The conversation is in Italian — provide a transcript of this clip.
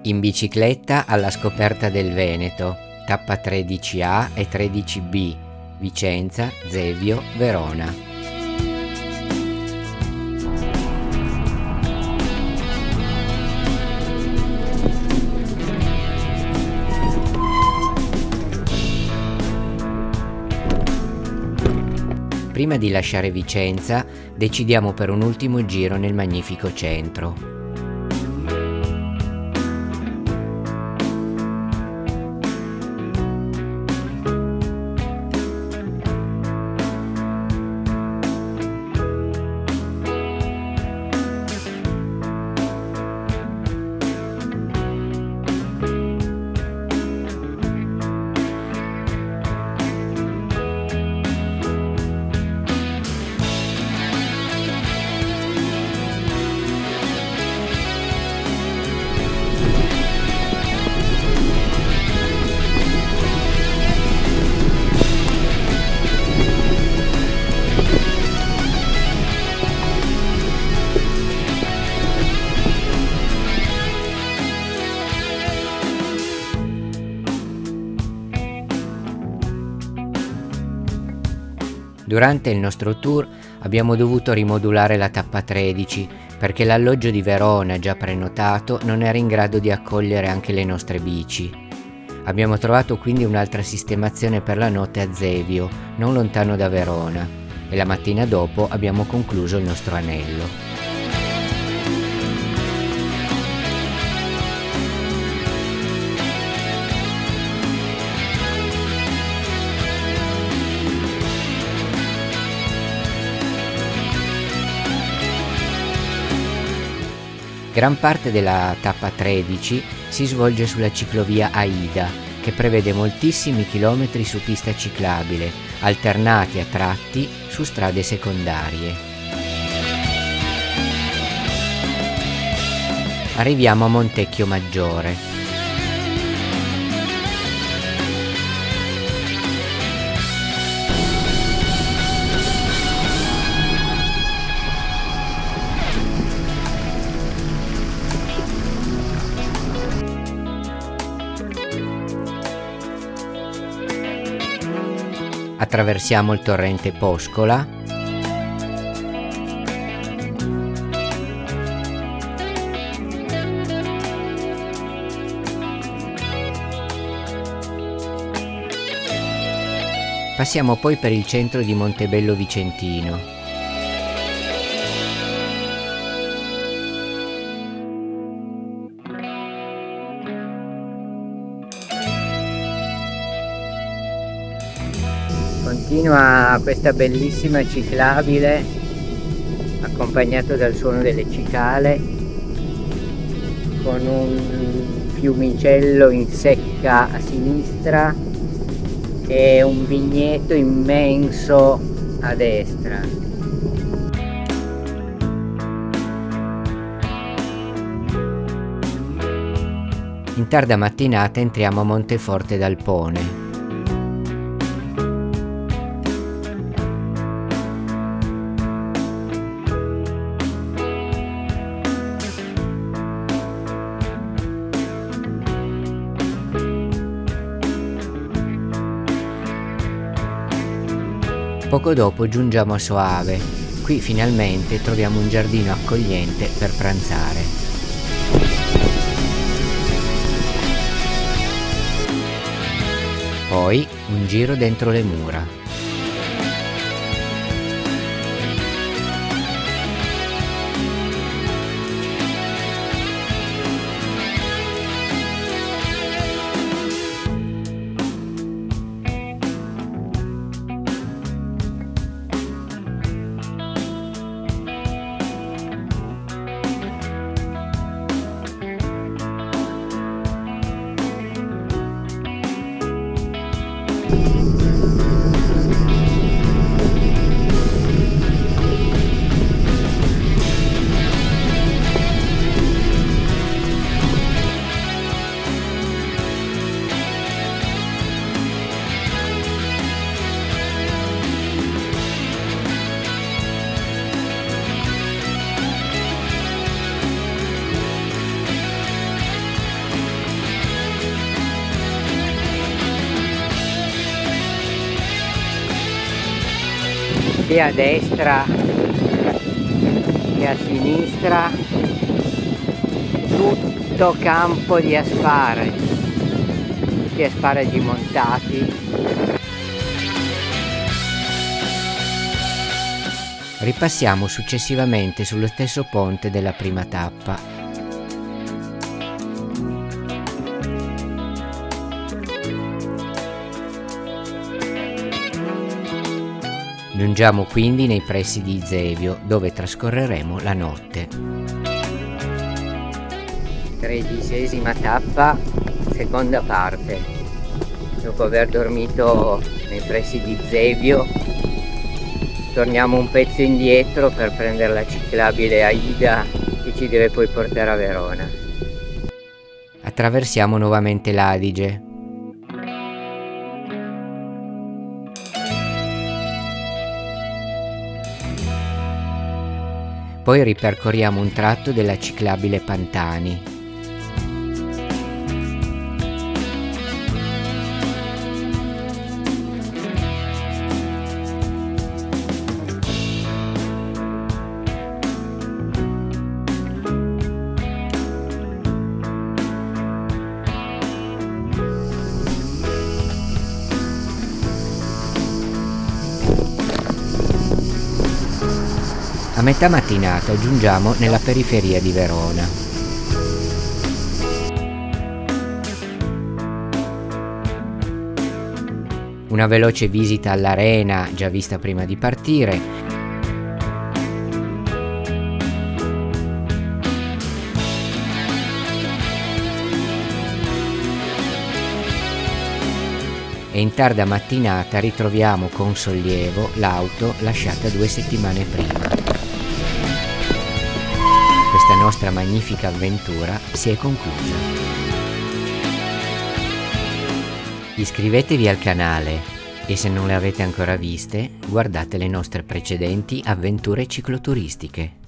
In bicicletta alla scoperta del Veneto, tappa 13A e 13B, Vicenza, Zevio, Verona. Prima di lasciare Vicenza, decidiamo per un ultimo giro nel magnifico centro. Durante il nostro tour abbiamo dovuto rimodulare la tappa 13 perché l'alloggio di Verona, già prenotato, non era in grado di accogliere anche le nostre bici. Abbiamo trovato quindi un'altra sistemazione per la notte a Zevio, non lontano da Verona, e la mattina dopo abbiamo concluso il nostro anello. Gran parte della tappa 13 si svolge sulla ciclovia Aida, che prevede moltissimi chilometri su pista ciclabile, alternati a tratti su strade secondarie. Arriviamo a Montecchio Maggiore. Attraversiamo il torrente Poscola. Passiamo poi per il centro di Montebello Vicentino. Continua questa bellissima ciclabile accompagnato dal suono delle cicale, con un fiumicello in secca a sinistra e un vigneto immenso a destra. In tarda mattinata entriamo a Monteforte d'Alpone. Poco dopo giungiamo a Soave. Qui finalmente troviamo un giardino accogliente per pranzare. Poi un giro dentro le mura. sia a destra che a sinistra tutto campo di asparagi, tutti asparagi montati. Ripassiamo successivamente sullo stesso ponte della prima tappa. Giungiamo quindi nei pressi di Zevio, dove trascorreremo la notte. 13ª tappa, seconda parte. Dopo aver dormito nei pressi di Zevio, torniamo un pezzo indietro per prendere la ciclabile Aida che ci deve poi portare a Verona. Attraversiamo nuovamente l'Adige. Poi ripercorriamo un tratto della ciclabile Pantani. A metà mattinata giungiamo nella periferia di Verona. Una veloce visita all'arena, già vista prima di partire. E in tarda mattinata ritroviamo con sollievo l'auto lasciata 2 settimane prima. Questa nostra magnifica avventura si è conclusa. Iscrivetevi al canale e se non le avete ancora viste, guardate le nostre precedenti avventure cicloturistiche.